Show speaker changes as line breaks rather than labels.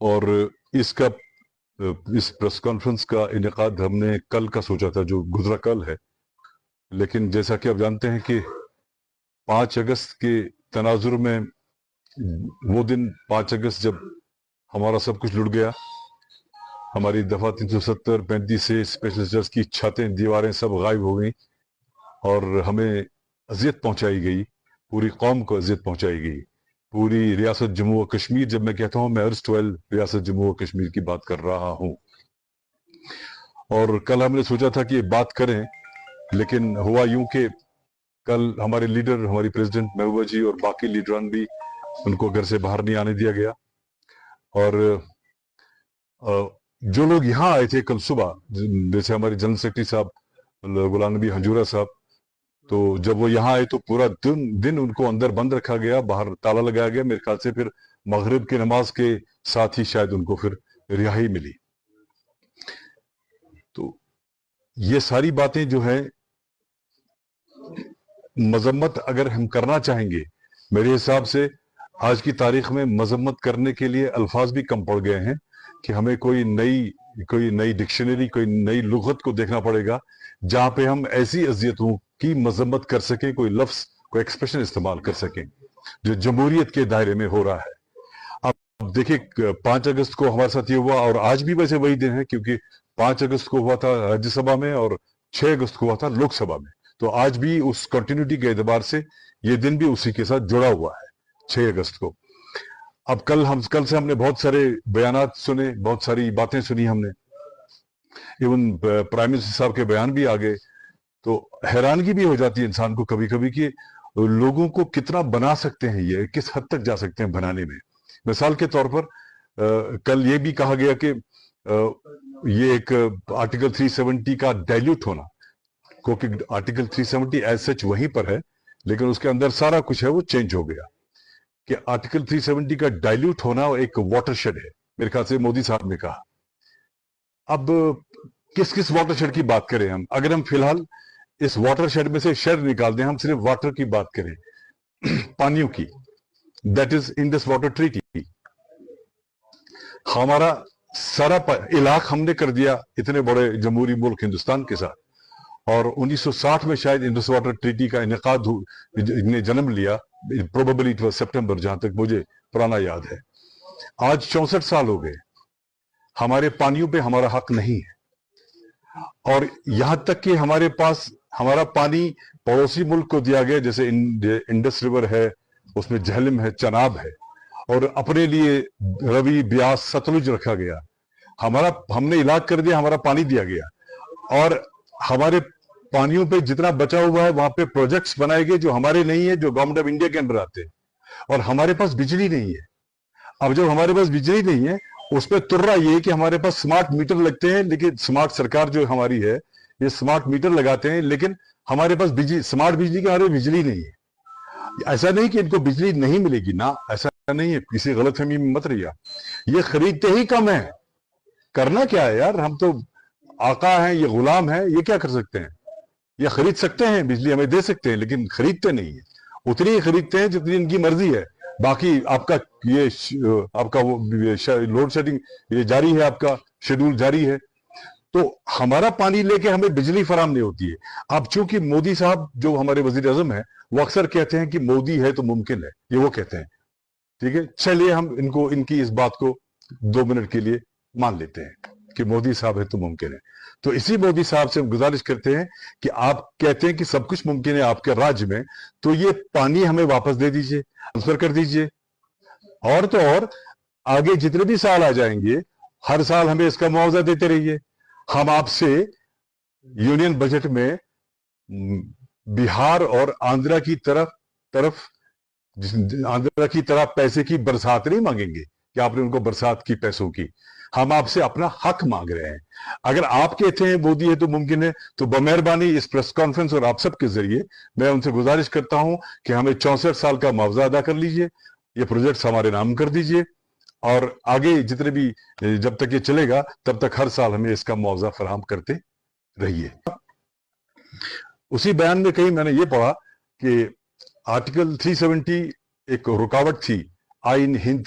اور اس کا اس press conference کا انعقاد ہم نے کل کا سوچا تھا، جو گزرا کل ہے، لیکن جیسا کہ آپ جانتے ہیں کہ 5 اگست کے تناظر میں وہ دن 5 اگست جب ہمارا سب کچھ لٹ گیا، ہماری دفعہ 370 35 سے اسپیشل جج کی چھتیں دیواریں سب غائب ہو گئیں اور ہمیں اذیت پہنچائی گئی، پوری قوم کو اذیت پہنچائی گئی، پوری ریاست جموں و کشمیر. جب میں کہتا ہوں میں ارسٹوائل ریاست جموں و کشمیر کی بات کر رہا ہوں. اور کل ہم نے سوچا تھا کہ یہ بات کریں، لیکن ہوا یوں کہ کل ہمارے لیڈر، ہماری پریزیڈنٹ محبوبہ جی اور باقی لیڈران بھی، ان کو گھر سے باہر نہیں آنے دیا گیا. اور جو لوگ یہاں آئے تھے کل صبح، جیسے ہمارے جنرل سیکرٹری صاحب غلام نبی ہنجورہ صاحب، تو جب وہ یہاں آئے تو پورا دن ان کو اندر بند رکھا گیا، باہر تالا لگایا گیا. میرے خیال سے پھر مغرب کی نماز کے ساتھ ہی شاید ان کو پھر رہائی ملی. تو یہ ساری باتیں جو ہیں، مذمت اگر ہم کرنا چاہیں گے، میرے حساب سے آج کی تاریخ میں مذمت کرنے کے لیے الفاظ بھی کم پڑ گئے ہیں کہ ہمیں کوئی نئی ڈکشنری، کوئی نئی لغت کو دیکھنا پڑے گا جہاں پہ ہم ایسی اذیتوں کی مذمت کر سکیں، کوئی لفظ، کوئی ایکسپریشن استعمال کر سکیں جو جمہوریت کے دائرے میں ہو رہا ہے. اب دیکھیں 5 اگست کو ہمارے ساتھ یہ ہوا، اور آج بھی ویسے وہی دن ہے، کیونکہ 5 اگست کو ہوا تھا راجیہ سبھا میں اور 6 اگست کو ہوا تھا لوک سبھا میں. تو آج بھی اس کنٹینیوٹی کے اعتبار سے یہ دن بھی اسی کے ساتھ جڑا ہوا ہے، 6 اگست کو. اب کل سے ہم نے بہت سارے بیانات سنے، بہت ساری باتیں سنی ہم نے، ایون پرائم منسٹر صاحب کے بیان بھی آ گئے. تو حیرانگی بھی ہو جاتی ہے انسان کو کبھی کبھی کہ لوگوں کو کتنا بنا سکتے ہیں، یہ کس حد تک جا سکتے ہیں بنانے میں. مثال کے طور پر کل یہ بھی کہا گیا کہ یہ ایک آرٹیکل 370 کا ڈائلیوٹ ہونا، کیونکہ آرٹیکل 370 ایز سچ وہیں پر ہے، لیکن اس کے اندر سارا کچھ ہے وہ چینج ہو گیا، کہ آرٹیکل 370 کا ڈائلیوٹ ہونا ایک واٹر شیڈ ہے. میرے خیال سے مودی صاحب نے کہا. اب کس واٹر شیڈ کی بات کریں ہم؟ اگر ہم فی الحال اس واٹر شیڈ میں سے شیڈ نکال دیں، ہم صرف واٹر کی بات کریں، پانیوں کی، that is Indus water treaty. ہمارا سارا علاق ہم نے کر دیا اتنے بڑے جمہوری ملک ہندوستان کے ساتھ. اور 1960 میں شاید انڈس واٹر ٹریٹی کا انعقاد نے جنم لیا، پروبیبلی اٹ واز سپٹمبر، جہاں تک مجھے پرانا یاد ہے. آج 64 سال ہو گئے، ہمارے پانیوں پہ ہمارا حق نہیں ہے. اور یہاں تک کہ ہمارے پاس ہمارا پانی پڑوسی ملک کو دیا گیا، جیسے انڈس ریور ہے، اس میں جہلم ہے، چناب ہے، اور اپنے لیے روی، بیاس، ستلج رکھا گیا. ہم نے علاج کر دیا، ہمارا پانی دیا گیا، اور ہمارے پانیوں پہ جتنا بچا ہوا ہے وہاں پہ پروجیکٹس بنائے گئے جو ہمارے نہیں ہے، جو گورنمنٹ آف انڈیا کے اندر آتے ہیں. اور ہمارے پاس بجلی نہیں ہے. اب جب ہمارے پاس بجلی نہیں ہے، اس پہ ترا یہ کہ ہمارے پاس سمارٹ میٹر لگتے ہیں، لیکن سمارٹ سرکار جو ہماری ہے یہ سمارٹ میٹر لگاتے ہیں، لیکن ہمارے پاس سمارٹ بجلی کے ہمارے بجلی نہیں ہے. ایسا نہیں کہ ان کو بجلی نہیں ملے گی، نہ ایسا نہیں ہے، کسی غلط فہمی میں مت رہیے. یہ خریدتے ہی کم ہے. کرنا کیا ہے یار؟ ہم تو آقا ہیں، یہ غلام ہیں، یہ کیا کر سکتے ہیں؟ یہ خرید سکتے ہیں، بجلی ہمیں دے سکتے ہیں، لیکن خریدتے نہیں ہیں. اتنی ہی خریدتے ہیں جتنی ان کی مرضی ہے. باقی آپ کا لوڈ شیڈنگ یہ جاری ہے، آپ کا شیڈول جاری ہے. تو ہمارا پانی لے کے ہمیں بجلی فراہم نہیں ہوتی ہے. اب چونکہ مودی صاحب جو ہمارے وزیر اعظم ہیں، وہ اکثر کہتے ہیں کہ مودی ہے تو ممکن ہے، یہ وہ کہتے ہیں. ٹھیک ہے، چلیے ہم ان کی اس بات کو 2 منٹ کے لیے مان لیتے ہیں کہ مودی صاحب ہے تو ممکن ہے. تو اسی مودی صاحب سے ہم گزارش کرتے ہیں کہ آپ کہتے ہیں کہ سب کچھ ممکن ہے آپ کے راج میں، تو یہ پانی ہمیں واپس دے دیجئے، ٹرانسفر کر دیجئے. اور تو اور آگے جتنے بھی سال آ جائیں گے، ہر سال ہمیں اس کا معاوضہ دیتے رہیے. ہم آپ سے یونین بجٹ میں بہار اور آندھرا کی طرف پیسے کی برسات نہیں مانگیں گے کہ آپ نے ان کو برسات کی پیسوں کی. ہم آپ سے اپنا حق مانگ رہے ہیں. اگر آپ کہتے ہیں مودی ہے تو ممکن ہے، تو بمہربانی اس پریس کانفرنس اور آپ سب کے ذریعے میں ان سے گزارش کرتا ہوں کہ ہمیں 64 سال کا معاوضہ ادا کر لیجئے، یہ پروجیکٹس ہمارے نام کر دیجئے، اور آگے جتنے بھی جب تک یہ چلے گا تب تک ہر سال ہمیں اس کا معاوضہ فراہم کرتے رہیے. اسی بیان میں کہیں میں نے یہ پڑھا کہ آرٹیکل 370 ایک رکاوٹ تھی آئین ہند